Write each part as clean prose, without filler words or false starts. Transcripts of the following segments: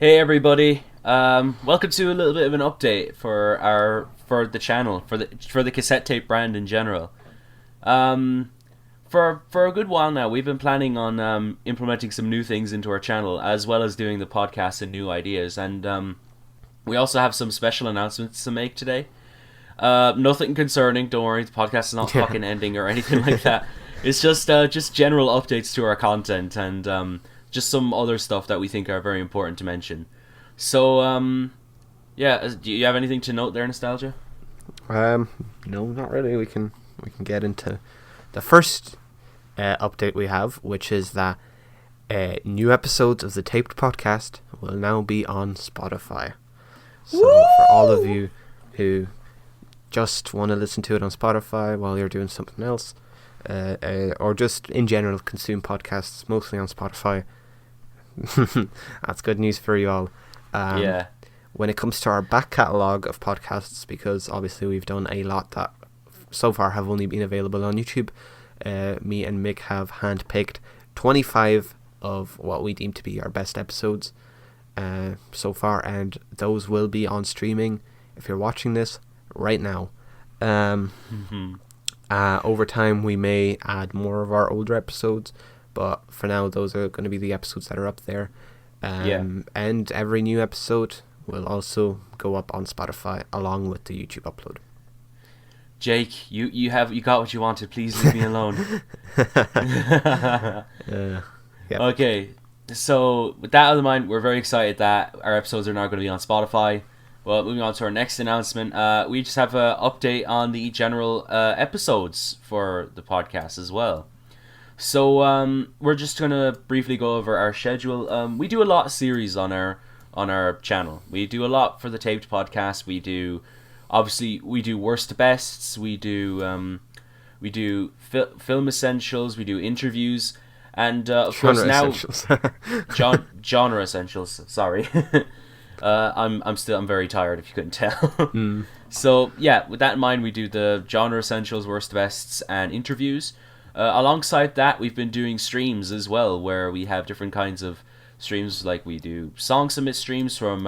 Hey everybody, welcome to a little bit of an update for the channel for the cassette tape brand in general. For a good while now, we've been planning on implementing some new things into our channel, as well as doing the podcast and new ideas. And we also have some special announcements to make today. Nothing concerning, don't worry. The podcast is not fucking ending or anything like that. It's just general updates to our content and just some other stuff that we think are very important to mention. So, do you have anything to note there, Nostalgia? No, not really. We can get into the first update we have, which is that new episodes of the Taped podcast will now be on Spotify. So for all of you who just want to listen to it on Spotify while you're doing something else, or just in general consume podcasts mostly on Spotify, that's good news for you all. When it comes to our back catalogue of podcasts, because obviously we've done a lot that so far have only been available on YouTube, me and Mick have handpicked 25 of what we deem to be our best episodes so far, and those will be on streaming if you're watching this right now. Over time we may add more of our older episodes, but for now those are going to be the episodes that are up there. And every new episode will also go up on Spotify along with the YouTube upload. Jake, you got what you wanted. Please leave me alone. Okay, so with that out of mind, we're very excited that our episodes are now going to be on Spotify. Well, moving on to our next announcement, we just have an update on the general episodes for the podcast as well. So we're just going to briefly go over our schedule. We do a lot of series on our channel. We do a lot for the Taped podcast. We do worst to bests. We do film essentials. We do interviews, and of course now essentials. genre essentials. Sorry. I'm very tired, if you couldn't tell. So yeah, with that in mind, we do the genre essentials, worst bests, and interviews. Alongside that, we've been doing streams as well, where we have different kinds of streams. Like we do song submit streams from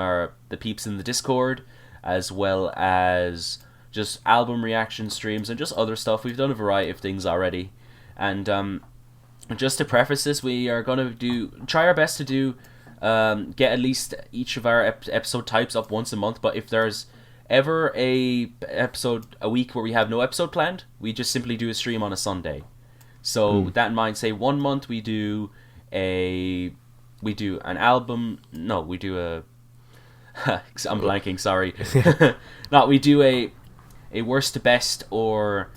the peeps in the Discord, as well as just album reaction streams and just other stuff. We've done a variety of things already, and just to preface this, we are going to try our best to do. Get at least each of our episode types up once a month, but if there's ever a episode a week where we have no episode planned, we just simply do a stream on a Sunday. So with that in mind, say 1 month we do an album. No, we do a I'm blanking, sorry. No, we do a worst to best or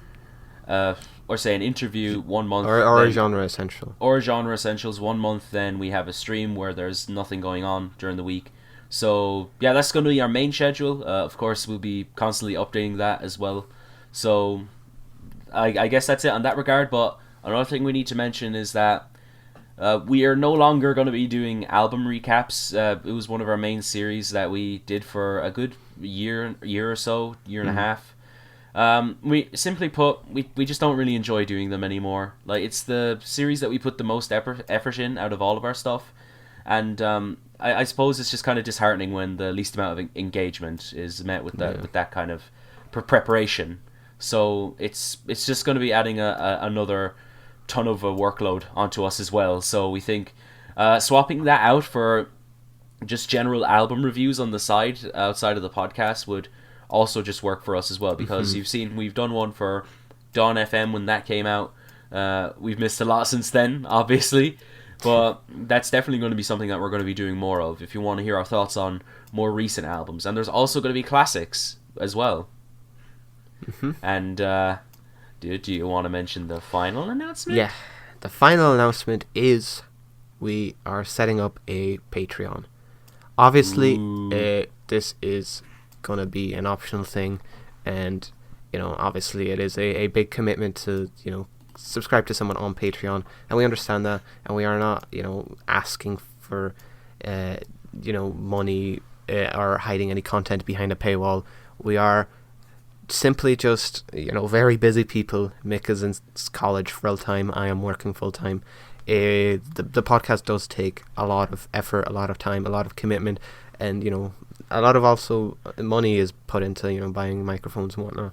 say an interview 1 month, or a genre essential, or genre essentials 1 month. Then we have a stream where there's nothing going on during the week. So yeah, that's going to be our main schedule. Of course, we'll be constantly updating that as well. So I guess that's it on that regard. But another thing we need to mention is that we are no longer going to be doing album recaps. It was one of our main series that we did for a good year or so, year and a half. We simply put, we just don't really enjoy doing them anymore. Like, it's the series that we put the most effort in out of all of our stuff, and I suppose it's just kind of disheartening when the least amount of engagement is met with that kind of preparation. So it's just going to be adding another ton of a workload onto us as well. So we think swapping that out for just general album reviews on the side outside of the podcast would also just work for us as well, because you've seen we've done one for Dawn FM when that came out. We've missed a lot since then, obviously, but that's definitely going to be something that we're going to be doing more of if you want to hear our thoughts on more recent albums. And there's also going to be classics as well. And do you want to mention the final announcement? Yeah, the final announcement is we are setting up a Patreon. Obviously, this is going to be an optional thing, and obviously it is a big commitment to subscribe to someone on Patreon, and we understand that, and we are not asking for money or hiding any content behind a paywall. We are simply just very busy people. Mick is in college full time, I am working full time, the podcast does take a lot of effort, a lot of time, a lot of commitment, and a lot of also money is put into buying microphones and whatnot.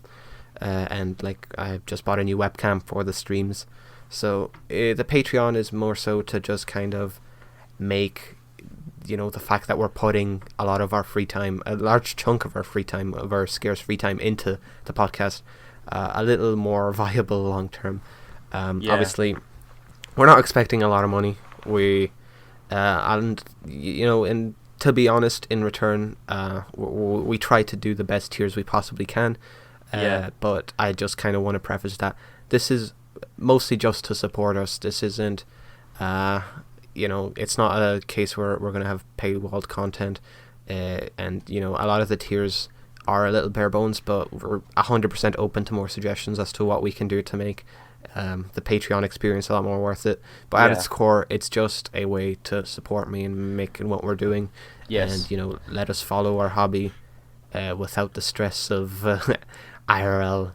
And like I just bought a new webcam for the streams, so the Patreon is more so to just kind of make the fact that we're putting a lot of our free time, a large chunk of our free time, of our scarce free time, into the podcast a little more viable long term. Obviously we're not expecting a lot of money, and to be honest, in return we try to do the best tiers we possibly can. But I just kind of want to preface that this is mostly just to support us. This isn't it's not a case where we're going to have paywalled content, and a lot of the tiers are a little bare bones, but we're 100% open to more suggestions as to what we can do to make the Patreon experience a lot more worth it. But at its core, it's just a way to support me in making what we're doing. Yes. And let us follow our hobby without the stress of IRL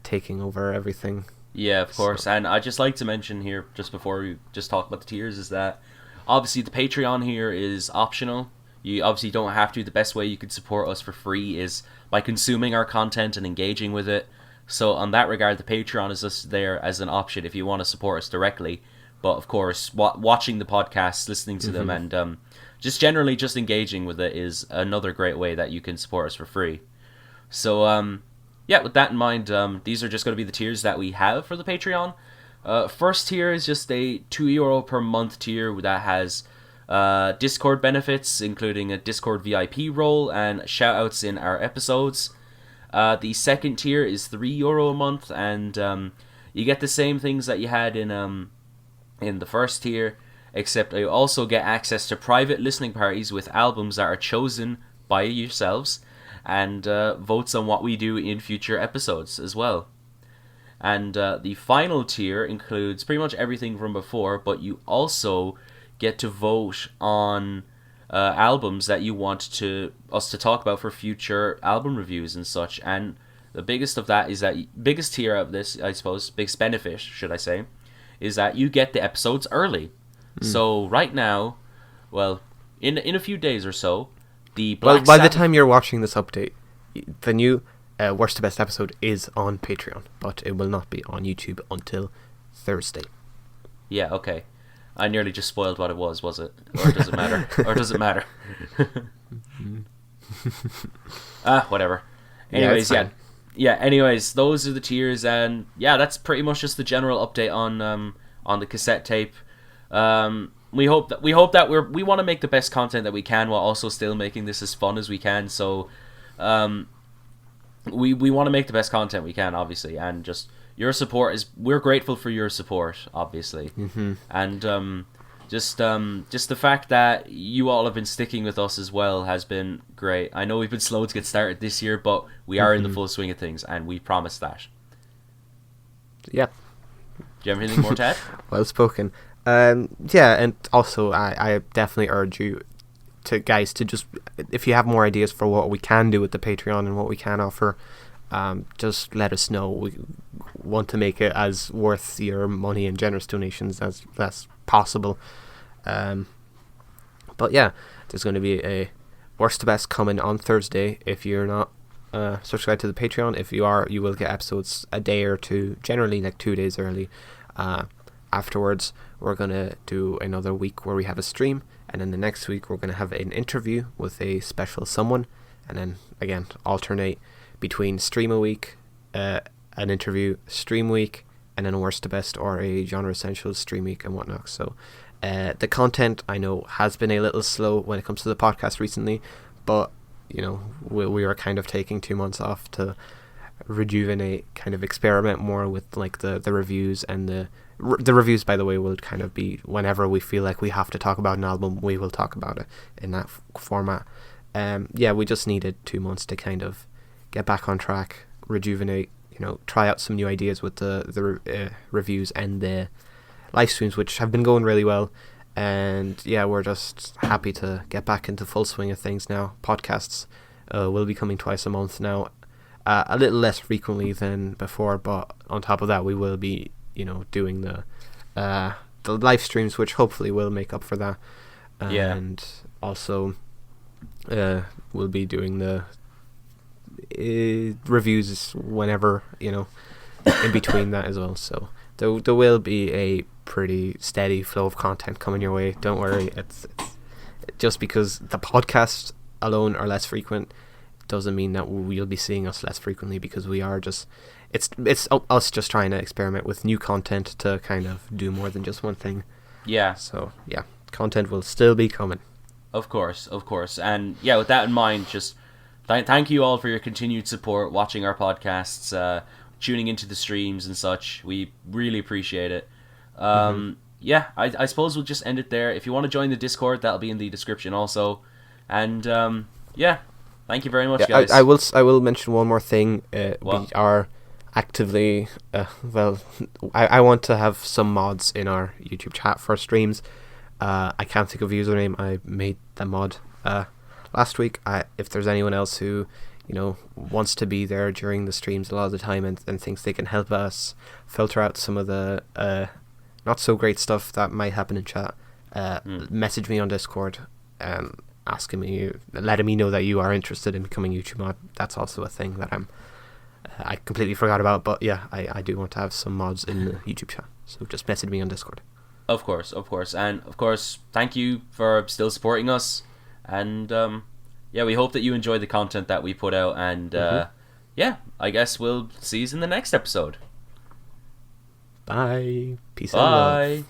taking over everything. Yeah, of course. And I'd just like to mention here, just before we just talk about the tiers, is that obviously the Patreon here is optional. You obviously don't have to. The best way you could support us for free is by consuming our content and engaging with it. So on that regard, the Patreon is just there as an option if you want to support us directly. But of course, watching the podcasts, listening to them, and just generally just engaging with it is another great way that you can support us for free. So with that in mind, these are just going to be the tiers that we have for the Patreon. First tier is just a €2 per month tier that has Discord benefits, including a Discord VIP role and shoutouts in our episodes. The second tier is €3 a month, and you get the same things that you had in the first tier, except you also get access to private listening parties with albums that are chosen by yourselves, and votes on what we do in future episodes as well. And the final tier includes pretty much everything from before, but you also get to vote on albums that you want us to talk about for future album reviews and such. And the biggest of that is that biggest tier of this, I suppose, biggest benefit, should I say, is that you get the episodes early. So right now, well, in a few days or so, by the time you're watching this update, the new Worst to Best episode is on Patreon, but it will not be on YouTube until Thursday. Yeah, okay. I nearly just spoiled what it was it? Or does it matter? Or does it matter? Whatever. Anyways, anyways, those are the tiers, and that's pretty much just the general update on the cassette tape. We hope that we want to make the best content that we can while also still making this as fun as we can. So, we want to make the best content we can, obviously, and just your support we're grateful for your support, obviously, and just the fact that you all have been sticking with us as well has been great. I know we've been slow to get started this year, but we are in the full swing of things, and we promise that. Yep. Do you have anything more to add? Well spoken. And also I definitely urge you guys to just, if you have more ideas for what we can do with the Patreon and what we can offer, just let us know. We want to make it as worth your money and generous donations as possible. But there's going to be a Worst to Best coming on Thursday. If you're not subscribed to the Patreon, if you are, you will get episodes a day or two, generally like 2 days early. Afterwards, we're going to do another week where we have a stream, and then the next week we're going to have an interview with a special someone, and then again alternate between stream a week, an interview, stream week, and then a Worst to Best or a Genre Essentials stream week and whatnot. So the content, I know, has been a little slow when it comes to the podcast recently, but we were kind of taking 2 months off to rejuvenate, kind of experiment more with like the reviews, and the reviews, by the way, will kind of be whenever we feel like we have to talk about an album, we will talk about it in that format. We just needed 2 months to kind of get back on track, rejuvenate, try out some new ideas with the reviews and the live streams, which have been going really well. And we're just happy to get back into full swing of things now. Podcasts will be coming twice a month now, a little less frequently than before, but on top of that, we will be doing the the live streams, which hopefully will make up for that. Yeah. And also, we'll be doing the reviews whenever, in between that as well. So there will be a pretty steady flow of content coming your way. Don't worry. It's just because the podcasts alone are less frequent doesn't mean that you'll be seeing us less frequently, because we are just it's us just trying to experiment with new content to kind of do more than just one thing. Yeah. So yeah, content will still be coming. Of course. And yeah, with that in mind, just thank you all for your continued support, watching our podcasts, tuning into the streams and such. We really appreciate it. Yeah, I suppose we'll just end it there. If you want to join the Discord, that'll be in the description also. And yeah, thank you very much, guys. I will mention one more thing. What? We are actively I want to have some mods in our YouTube chat for streams. I can't think of a username. I made the mod last week. If there's anyone else who wants to be there during the streams a lot of the time and thinks they can help us filter out some of the not so great stuff that might happen in chat, message me on Discord and letting me know that you are interested in becoming YouTube mod. That's also a thing that I completely forgot about, but yeah, I do want to have some mods in the YouTube chat, so just message me on Discord. Of course, and of course, thank you for still supporting us, and yeah, we hope that you enjoy the content that we put out, and yeah, I guess we'll see you in the next episode. Bye. Peace out. Bye.